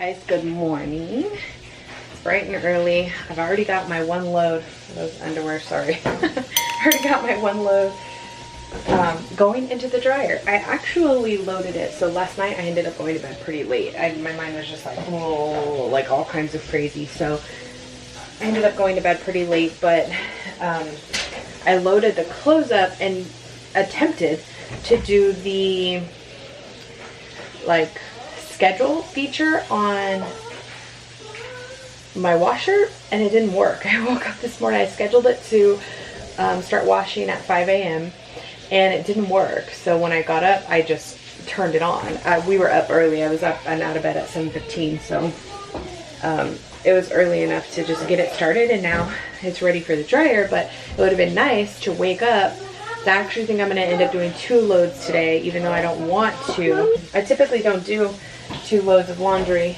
guys, good morning. It's bright and early. I've already got my one load, those underwear, sorry. I already got my one load going into the dryer. I actually loaded it, so last night I ended up going to bed pretty late. My mind was just like, oh, like all kinds of crazy, so I ended up going to bed pretty late, but I loaded the clothes up and attempted to do the like schedule feature on my washer, and it didn't work. I woke up this morning, I scheduled it to start washing at 5 a.m. and it didn't work. So when I got up, I just turned it on. We were up early. I was up and out of bed at 7:15, so it was early enough to just get it started, and now it's ready for the dryer. But it would have been nice to wake up. I actually think I'm going to end up doing 2 loads today, even though I don't want to. I typically don't do 2 loads of laundry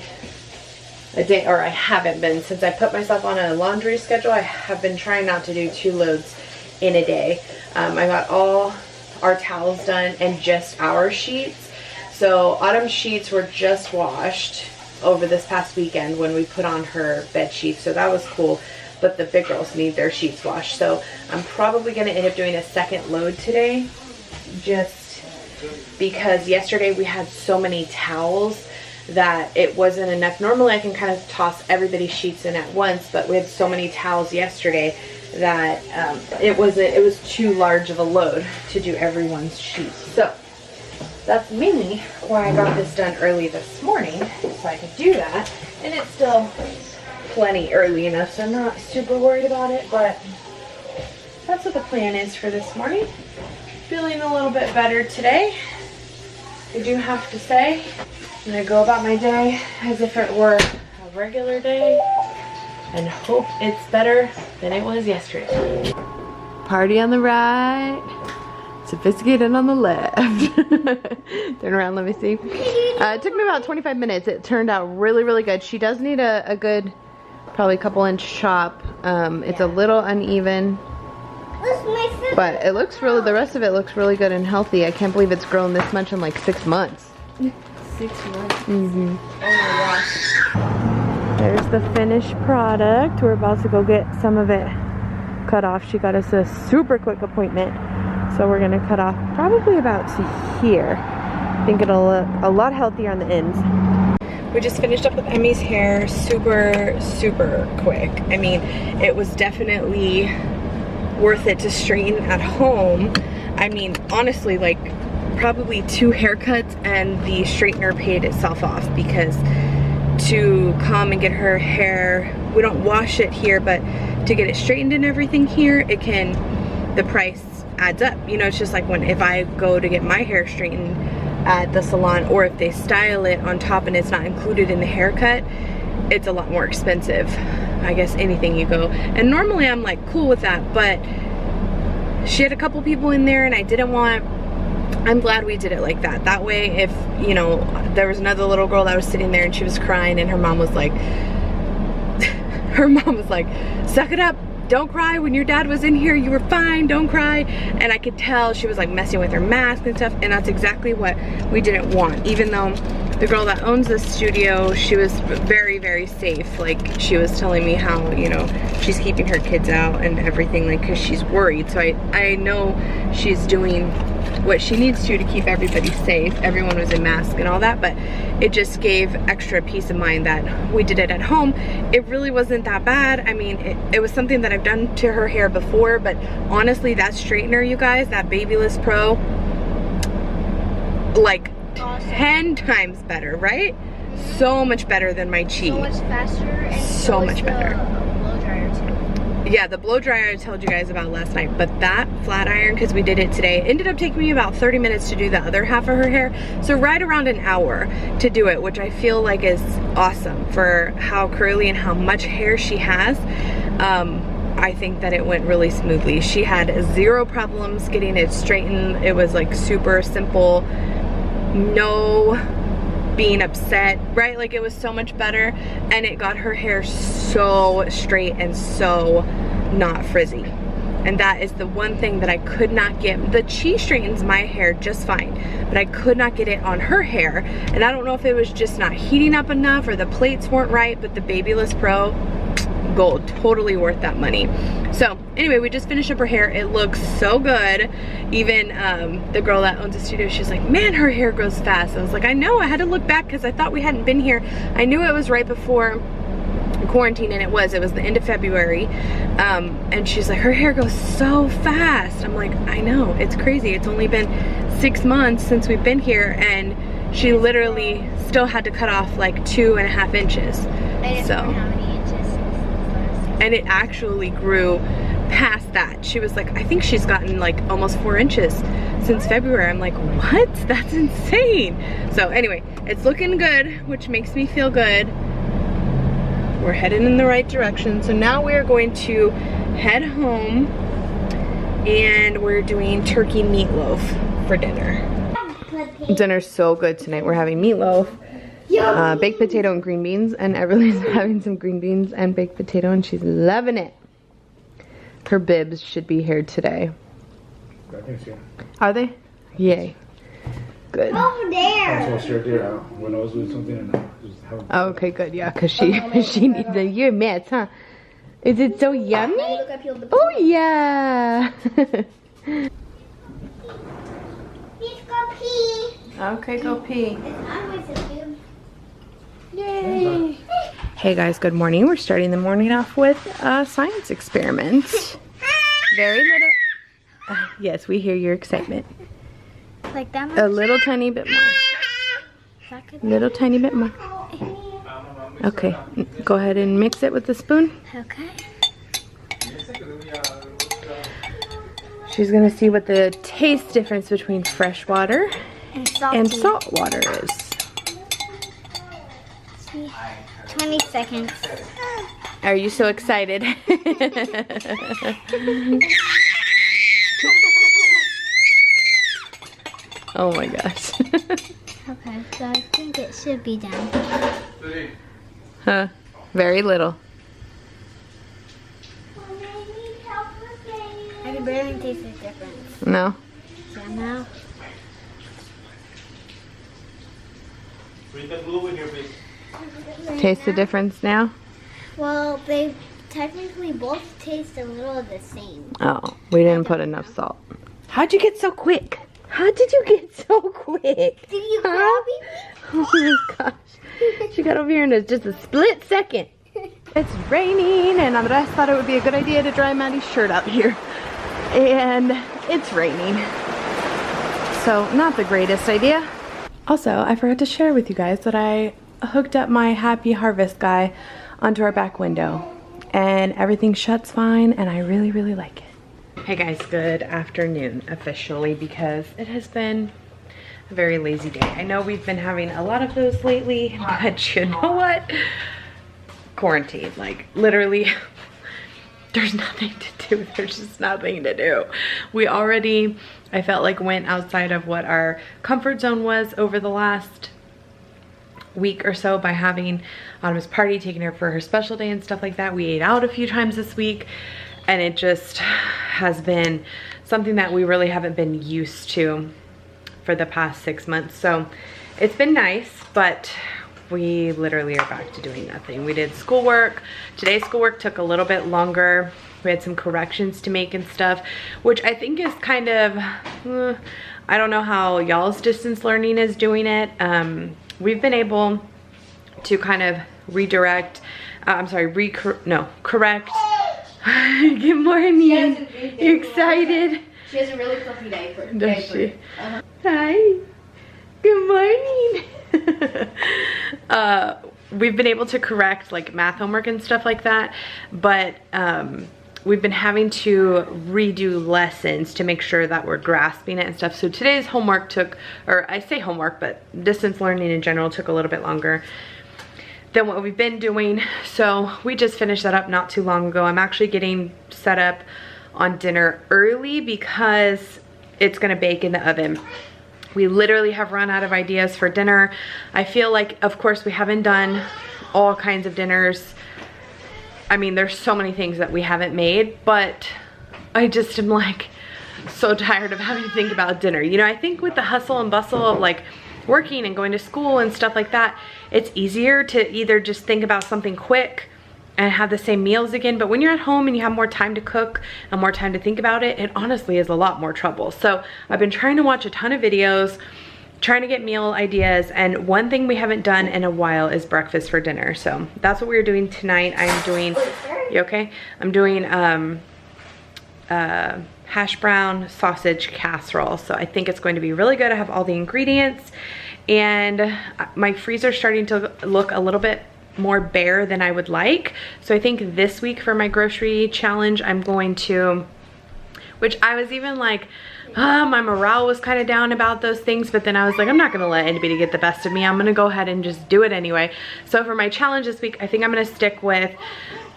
a day, or I haven't been. Since I put myself on a laundry schedule, I have been trying not to do 2 loads in a day. I got all our towels done and just our sheets. So Autumn's sheets were just washed over this past weekend when we put on her bed sheets, so that was cool. But the big girls need their sheets washed, so I'm probably going to end up doing a second load today, just because yesterday we had so many towels that it wasn't enough. Normally I can kind of toss everybody's sheets in at once, but we had so many towels yesterday that it was too large of a load to do everyone's sheets. So that's mainly why I got this done early this morning, so I could do that. And it's still plenty early enough, so I'm not super worried about it, but that's what the plan is for this morning. Feeling a little bit better today, I do have to say. I'm gonna go about my day as if it were a regular day and hope it's better than it was yesterday. Party on the right, sophisticated on the left. Turn around, let me see. It took me about 25 minutes. It turned out really, really good. She does need a good, probably couple inch chop. It's a little uneven, but it looks really, the rest of it looks really good and healthy. I can't believe it's grown this much in like 6 months. 6 months. Mm-hmm. Oh my gosh. There's the finished product. We're about to go get some of it cut off. She got us a super quick appointment, so we're gonna cut off probably about to here. I think it'll look a lot healthier on the ends. We just finished up with Emmy's hair super, super quick. I mean, it was definitely worth it to straighten at home. I mean, honestly, like probably 2 haircuts and the straightener paid itself off, because to come and get her hair, we don't wash it here, but to get it straightened and everything here, the price adds up. You know, it's just like if I go to get my hair straightened at the salon, or if they style it on top and it's not included in the haircut, it's a lot more expensive. I guess anything you go, and normally I'm like cool with that, but she had a couple people in there and I'm glad we did it like that. That way, if, you know, there was another little girl that was sitting there and she was crying and her mom was like, suck it up, don't cry. When your dad was in here, you were fine, don't cry. And I could tell she was like messing with her mask and stuff, and that's exactly what we didn't want. Even though the girl that owns the studio, she was very, very safe. Like, she was telling me how, you know, she's keeping her kids out and everything, like, because she's worried. So I know she's doing what she needs to keep everybody safe. Everyone was in mask and all that, but it just gave extra peace of mind that we did it at home. It really wasn't that bad. I mean, it was something that I've done to her hair before, but honestly, that straightener, you guys, that Babyliss Pro, like awesome. 10 times better, right? So much better than my Chi. So much faster, and so much better. Blow dryer too. Yeah, the blow dryer I told you guys about last night, but that flat iron, because we did it today, ended up taking me about 30 minutes to do the other half of her hair. So right around an hour to do it, which I feel like is awesome for how curly and how much hair she has. I think that it went really smoothly. She had 0 problems getting it straightened. It was like super simple, no being upset, right? Like, it was so much better, and it got her hair so straight and so not frizzy. And that is the one thing that I could not get. She straightens my hair just fine, but I could not get it on her hair. And I don't know if it was just not heating up enough or the plates weren't right, but the Babyliss Pro, gold, totally worth that money. So anyway, we just finished up her hair. It looks so good. Even the girl that owns the studio, she's like, man, her hair grows fast. I was like, I know, I had to look back because I thought we hadn't been here. I knew it was right before quarantine, and it was the end of February. And she's like, her hair goes so fast. I'm like, I know, it's crazy. It's only been 6 months since we've been here, and she literally still had to cut off like 2.5 inches. So, and it actually grew past that. She was like, I think she's gotten like almost 4 inches since February. I'm like, what? That's insane. So anyway, it's looking good, which makes me feel good. We're headed in the right direction. So now we're going to head home, and we're doing turkey meatloaf for dinner. Dinner's so good tonight. We're having meatloaf, baked potato and green beans, and Everly's having some green beans and baked potato, and she's loving it. Her bibs should be here today. Are they? Yay. Good. Over there. When I was doing something and I just have. Oh, okay, good. Yeah, because she needs a your mitts, huh? Is it so yummy? Oh yeah. Let's go pee. Okay, go pee. I'm with you. Yay. Hey guys, good morning. We're starting the morning off with a science experiment. Very little. Yes, we hear your excitement. Like that much? A little tiny bit more. Little tiny bit more. Okay, go ahead and mix it with the spoon. Okay. She's gonna see what the taste difference between fresh water and salt water is. 20 seconds. Are you so excited? Oh my gosh. Okay, so I think it should be done. Huh? Very little. I can barely taste the difference. No? Yeah, now. Taste the difference now? Well, they technically both taste a little the same. Oh, we didn't put enough salt. How'd you get so quick? How did you get so quick? Did you grab me? Oh my gosh. She got over here in just a split second. It's raining, and Andres thought it would be a good idea to dry Maddie's shirt out here. And it's raining. So, not the greatest idea. Also, I forgot to share with you guys that I hooked up my Happy Harvest guy onto our back window. And everything shuts fine, and I really, really like it. Hey guys, good afternoon officially, because it has been a very lazy day. I know we've been having a lot of those lately, but you know what? Quarantine, like literally, there's nothing to do. There's just nothing to do. We already, I felt like, went outside of what our comfort zone was over the last week or so by having Autumn's party, taking her for her special day and stuff like that. We ate out a few times this week, and it just has been something that we really haven't been used to for the past 6 months. So it's been nice, but we literally are back to doing nothing. We did schoolwork. Today's schoolwork took a little bit longer. We had some corrections to make and stuff, which I think is kind of, I don't know how y'all's distance learning is doing it. We've been able to kind of redirect, correct. Good morning. You excited? She has a really fluffy diaper. Does she? Hi. Good morning. We've been able to correct like math homework and stuff like that, but we've been having to redo lessons to make sure that we're grasping it and stuff. So today's homework took, or I say homework, but distance learning in general took a little bit longer than what we've been doing. So we just finished that up not too long ago. I'm actually getting set up on dinner early because it's gonna bake in the oven. We literally have run out of ideas for dinner. I feel like, of course, we haven't done all kinds of dinners. I mean, there's so many things that we haven't made, but I just am like so tired of having to think about dinner. You know, I think with the hustle and bustle of like working and going to school and stuff like that, it's easier to either just think about something quick and have the same meals again. But when you're at home and you have more time to cook and more time to think about it, it honestly is a lot more trouble. So I've been trying to watch a ton of videos, trying to get meal ideas, and one thing we haven't done in a while is breakfast for dinner. So that's what we're doing tonight. I'm doing, you okay? I'm doing hash brown sausage casserole. So I think it's going to be really good. I have all the ingredients, and my freezer's starting to look a little bit more bare than I would like. So I think this week for my grocery challenge, I'm going to, which I was even like, my morale was kind of down about those things, but then I was like, I'm not gonna let anybody get the best of me. I'm gonna go ahead and just do it anyway. So for my challenge this week, I think I'm gonna stick with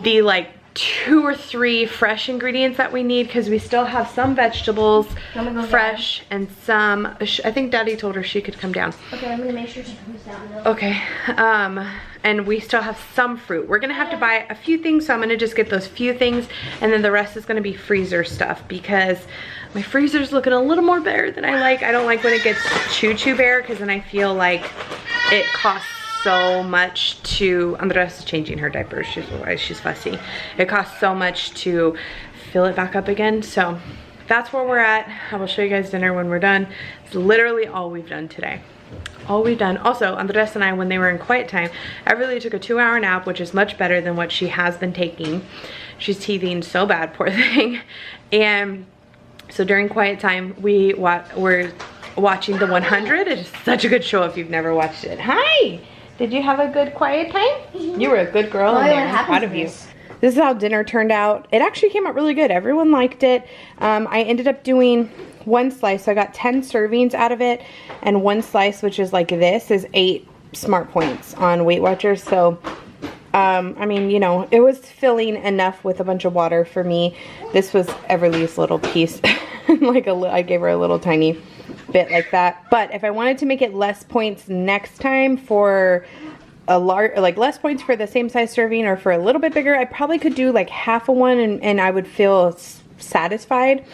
the like 2 or 3 fresh ingredients that we need, because we still have some vegetables fresh and some, I think Daddy told her she could come down. Okay, I'm gonna make sure she comes down though. Okay, and we still have some fruit. We're gonna have to buy a few things, so I'm gonna just get those few things, and then the rest is gonna be freezer stuff, because my freezer's looking a little more bare than I like. I don't like when it gets too bare, because then I feel like it costs so much to, Andres is changing her diapers, she's fussy. It costs so much to fill it back up again. So that's where we're at. I will show you guys dinner when we're done. It's literally all we've done today. All we've done. Also, Andres and I, when they were in quiet time, I really took a 2-hour nap, which is much better than what she has been taking. She's teething so bad, poor thing. And so during quiet time, we're watching The 100. It is such a good show if you've never watched it. Hi! Did you have a good quiet time? You were a good girl in there. I'm proud of you. This is how dinner turned out. It actually came out really good. Everyone liked it. I ended up doing 1 slice. So I got 10 servings out of it. And 1 slice, which is like this, is 8 smart points on Weight Watchers. So, I mean, you know, it was filling enough with a bunch of water for me. This was Everly's little piece. Like I gave her a little tiny bit like that. But if I wanted to make it less points next time for a large, like less points for the same size serving or for a little bit bigger, I probably could do like half of one and I would feel satisfied.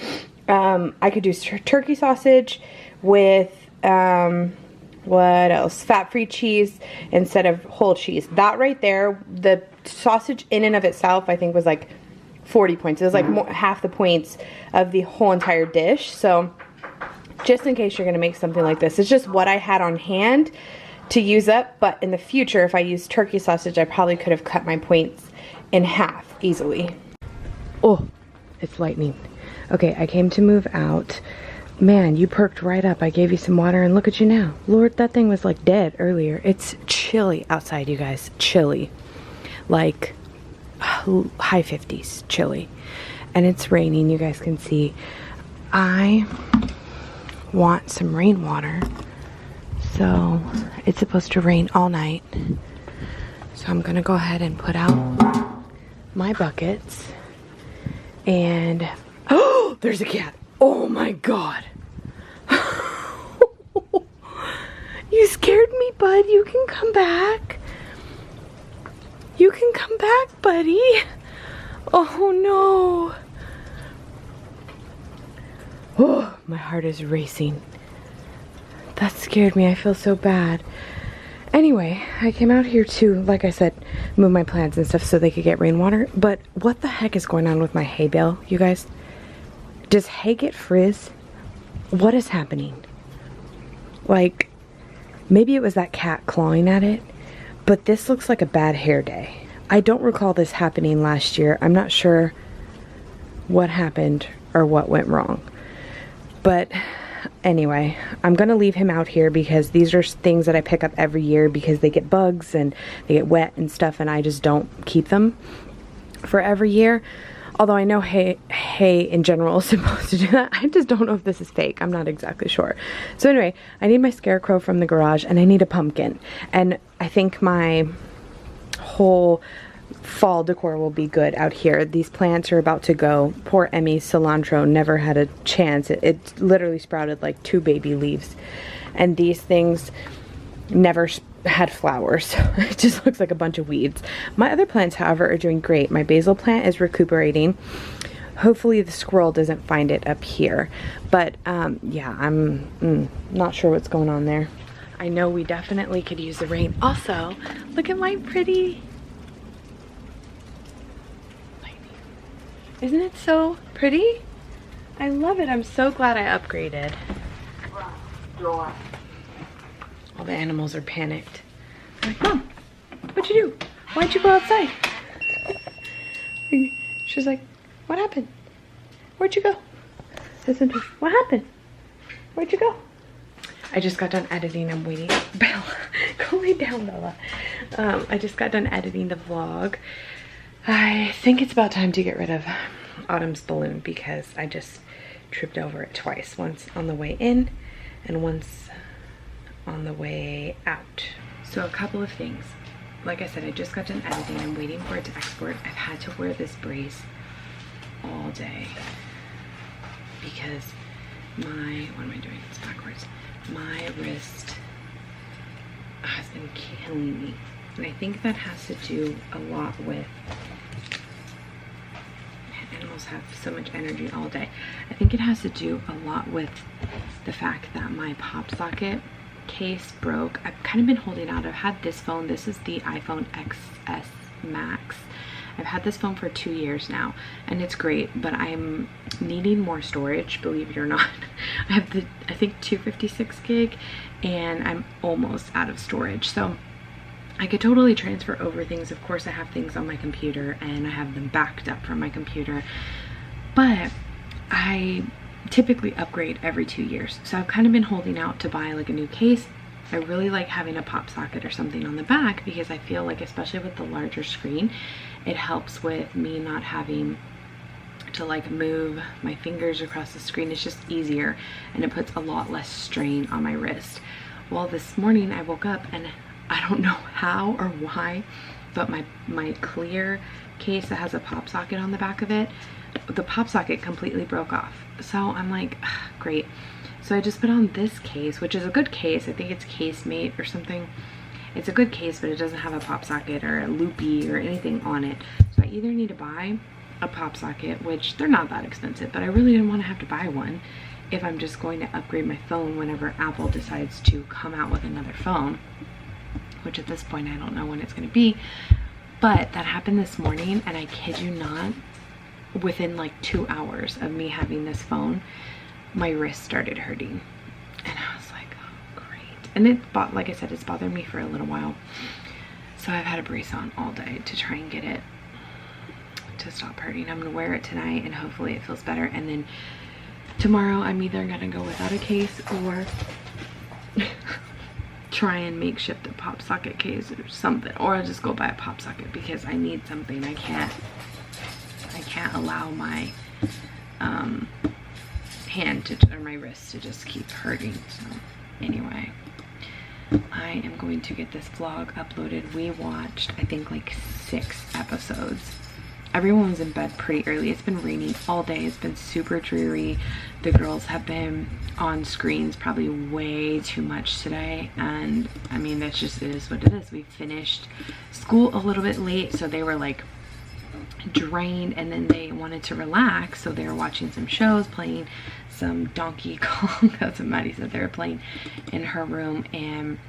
I could do turkey sausage with what else? Fat-free cheese instead of whole cheese. That right there, the sausage in and of itself, I think was like 40 points. It was like half the points of the whole entire dish. So just in case you're gonna make something like this, it's just what I had on hand to use up. But in the future, if I use turkey sausage, I probably could have cut my points in half easily. Oh, it's lightning. Okay, I came to move out. Man, you perked right up. I gave you some water and look at you now. Lord, that thing was like dead earlier. It's chilly outside, you guys. Chilly. Like high 50s, chilly. And it's raining, you guys can see. I want some rainwater. So it's supposed to rain all night. So I'm gonna go ahead and put out my buckets. And oh, there's a cat. Oh my God. You scared me, bud. You can come back. You can come back, buddy. Oh no. Oh, my heart is racing. That scared me. I feel so bad. Anyway, I came out here to, like I said, move my plants and stuff so they could get rainwater. But what the heck is going on with my hay bale, you guys? Does hay get frizz? What is happening? Like, maybe it was that cat clawing at it, but this looks like a bad hair day. I don't recall this happening last year. I'm not sure what happened or what went wrong. But anyway, I'm gonna leave him out here because these are things that I pick up every year because they get bugs and they get wet and stuff, and I just don't keep them for every year. Although I know hay in general is supposed to do that. I just don't know if this is fake. I'm not exactly sure. So anyway, I need my scarecrow from the garage and I need a pumpkin. And I think my whole fall decor will be good out here. These plants are about to go. Poor Emmy's cilantro never had a chance. It literally sprouted like 2 baby leaves. And these things never had flowers. It just looks like a bunch of weeds. My other plants, however, are doing great. My basil plant is recuperating. hopefully the squirrel doesn't find it up here. But yeah, I'm not sure what's going on there. I know we definitely could use the rain. Also, look at my pretty lightning. Isn't it so pretty? I love it. I'm so glad I upgraded. All the animals are panicked. I'm like, Mom, what'd you do? Why'd you go outside? She's like, what happened? Where'd you go? Listen to, what happened? Where'd you go? I just got done editing. I'm waiting. Bella, go lay down, Bella. I just got done editing the vlog. I think it's about time to get rid of Autumn's balloon because I just tripped over it twice. Once on the way in and once on the way out. So a couple of things. Like I said, I just got done editing. I'm waiting for it to export. I've had to wear this brace all day because my, what am I doing? It's backwards. My wrist has been killing me. And I think that has to do a lot with, animals have so much energy all day. I think it has to do a lot with the fact that my pop socket case broke. I've kind of been holding out. I've had this phone. This is the iPhone XS Max. I've had this phone for 2 years now and it's great, but I'm needing more storage, believe it or not. I have the, I think 256 gig and I'm almost out of storage. So I could totally transfer over things. Of course, I have things on my computer and I have them backed up from my computer, but I typically upgrade every 2 years. So I've kind of been holding out to buy like a new case. I really like having a pop socket or something on the back because I feel like, especially with the larger screen, it helps with me not having to like move my fingers across the screen. It's just easier and it puts a lot less strain on my wrist. Well, this morning I woke up and I don't know how or why, but my clear case that has a pop socket on the back of it, the pop socket completely broke off. So I'm like, great. So I just put on this case, which is a good case. I think it's Casemate or something. It's a good case, but it doesn't have a pop socket or a loopy or anything on it. So I either need to buy a pop socket, which they're not that expensive, but I really didn't want to have to buy one if I'm just going to upgrade my phone whenever Apple decides to come out with another phone, which at this point I don't know when it's going to be. But that happened this morning, and I kid you not, within like 2 hours of me having this phone, my wrist started hurting. And I was like, oh great. And it, like I said, it's bothered me for a little while. So I've had a brace on all day to try and get it to stop hurting. I'm gonna wear it tonight and hopefully it feels better. And then tomorrow I'm either gonna go without a case or try and makeshift a pop socket case or something, or I'll just go buy a pop socket because I need something. I can't allow my hand to, or my wrist to just keep hurting. So anyway, I am going to get this vlog uploaded. We watched, I think, like 6 episodes. Everyone was in bed pretty early. It's been raining all day. It's been super dreary. The girls have been on screens probably way too much today, and I mean, that's just, it is what it is. We finished school a little bit late, so they were like drained, and then they wanted to relax, so they were watching some shows, playing some Donkey Kong. That's what Maddie said. They were playing in her room, and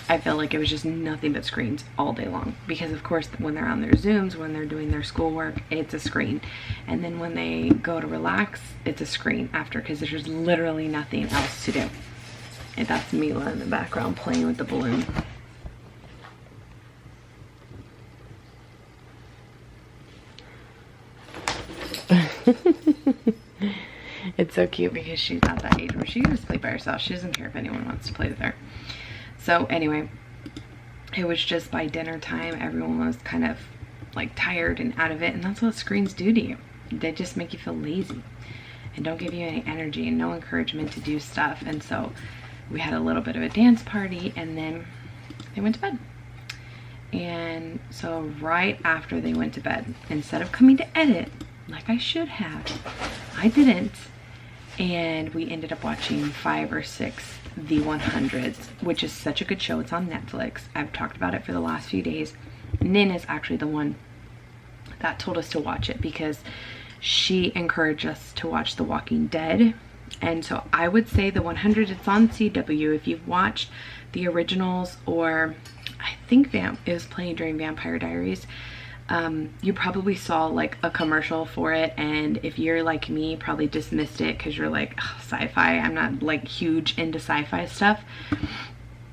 I felt like it was just nothing but screens all day long, because of course when they're on their Zooms, when they're doing their schoolwork, it's a screen, and then when they go to relax, it's a screen after, because there's literally nothing else to do. And that's Mila in the background playing with the balloon. It's so cute because she's at that age where she can just play by herself. She doesn't care if anyone wants to play with her. So anyway, it was just by dinner time, everyone was kind of like tired and out of it, and that's what screens do to you. They just make you feel lazy and don't give you any energy and no encouragement to do stuff. And so we had a little bit of a dance party, and then they went to bed. And so right after they went to bed, instead of coming to edit like I should have, I didn't, and we ended up watching 5 or 6 The 100s, which is such a good show. It's on Netflix. I've talked about it for the last few days. Nin is actually the one that told us to watch it because she encouraged us to watch The Walking Dead. And so I would say The 100, it's on CW. If you've watched the originals, or I think it was playing during Vampire Diaries, you probably saw like a commercial for it, and if you're like me, probably dismissed it because you're like, sci-fi. I'm not like huge into sci-fi stuff.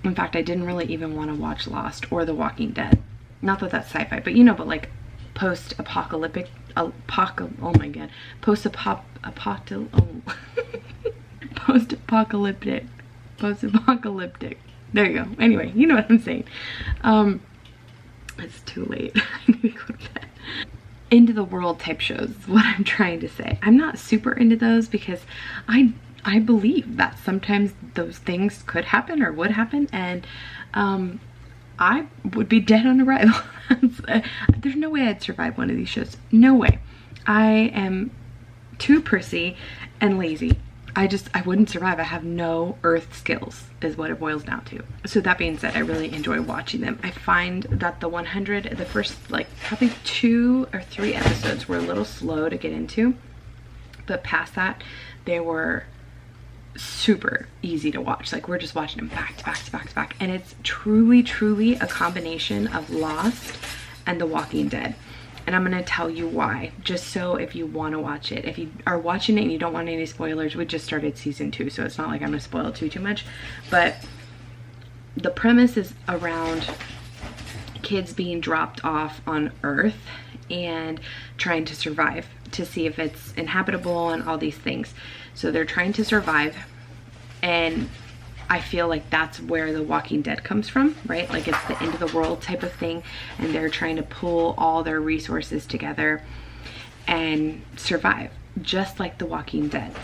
In fact, I didn't really even want to watch Lost or The Walking Dead. Not that that's sci-fi, but you know, but like post-apocalyptic, oh my god, post-apocalyptic. There you go. Anyway, you know what I'm saying. It's too late. I need to go to bed. Into the world type shows is what I'm trying to say. I'm not super into those because I believe that sometimes those things could happen or would happen, and I would be dead on arrival. There's no way I'd survive one of these shows. No way. I am too prissy and lazy. I wouldn't survive. I have no earth skills is what it boils down to. So that being said, I really enjoy watching them. I find that the 100, the first like probably 2 or 3 episodes were a little slow to get into, but past that they were super easy to watch. Like we're just watching them back to back to back to back, and it's truly a combination of Lost and The Walking Dead. And I'm gonna tell you why, just so if you want to watch it, if you are watching it and you don't want any spoilers, we just started season 2, so it's not like I'm gonna spoil too much, but the premise is around kids being dropped off on Earth and trying to survive to see if it's inhabitable and all these things. So they're trying to survive, and I feel like that's where The Walking Dead comes from, right? Like it's the end of the world type of thing, and they're trying to pull all their resources together and survive, just like The Walking Dead.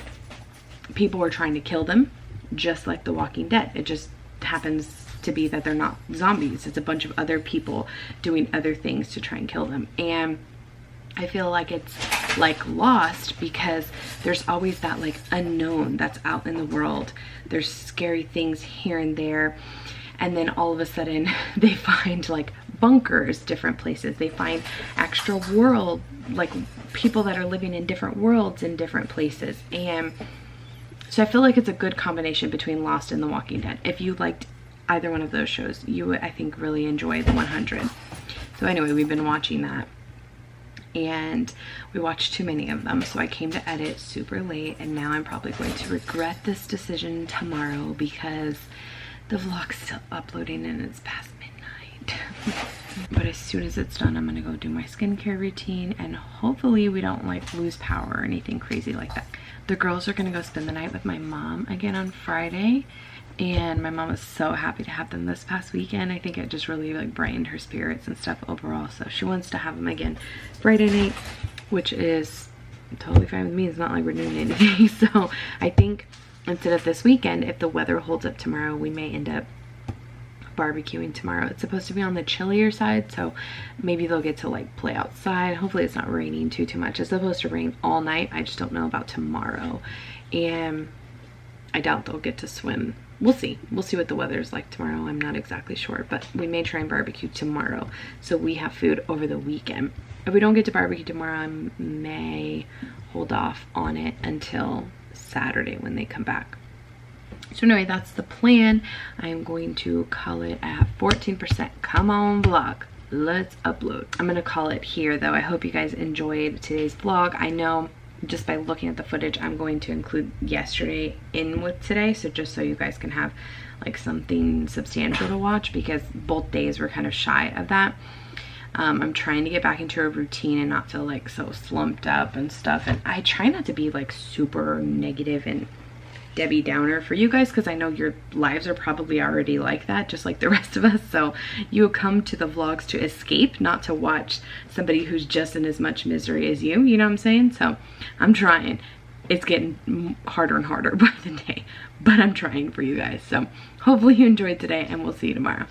People are trying to kill them, just like The Walking Dead. It just happens to be that they're not zombies. It's a bunch of other people doing other things to try and kill them. And I feel like it's like Lost because there's always that like unknown that's out in the world. There's scary things here and there, and then all of a sudden they find like bunkers, different places. They find extra world, like people that are living in different worlds in different places. And so I feel like it's a good combination between Lost and The Walking Dead. If you liked either one of those shows, you would, I think, really enjoy The 100. So anyway, we've been watching that, and we watched too many of them, so I came to edit super late, and now I'm probably going to regret this decision tomorrow because the vlog's still uploading and it's past midnight. But as soon as it's done, I'm gonna go do my skincare routine, and hopefully we don't like lose power or anything crazy like that. The girls are gonna go spend the night with my mom again on Friday, and my mom was so happy to have them this past weekend. I think it just really like brightened her spirits and stuff overall, so she wants to have them again Friday night, which is totally fine with me. It's not like we're doing anything. So I think instead of this weekend, if the weather holds up tomorrow, we may end up barbecuing tomorrow. It's supposed to be on the chillier side, so maybe they'll get to like play outside. Hopefully it's not raining too much. It's supposed to rain all night. I just don't know about tomorrow, and I doubt they'll get to swim. We'll see. We'll see what the weather's like tomorrow. I'm not exactly sure, but we may try and barbecue tomorrow so we have food over the weekend. If we don't get to barbecue tomorrow, I may hold off on it until Saturday when they come back. So anyway, that's the plan. I am going to call it at 14%. Come on, vlog. Let's upload. I'm gonna call it here though. I hope you guys enjoyed today's vlog. I know just by looking at the footage, I'm going to include yesterday in with today, so just so you guys can have like something substantial to watch, because both days were kind of shy of that. I'm trying to get back into a routine and not feel like so slumped up and stuff, and I try not to be like super negative and Debbie Downer for you guys, because I know your lives are probably already like that, just like the rest of us. So you come to the vlogs to escape, not to watch somebody who's just in as much misery as you know what I'm saying? So I'm trying. It's getting harder and harder by the day, but I'm trying for you guys. So hopefully you enjoyed today, and we'll see you tomorrow.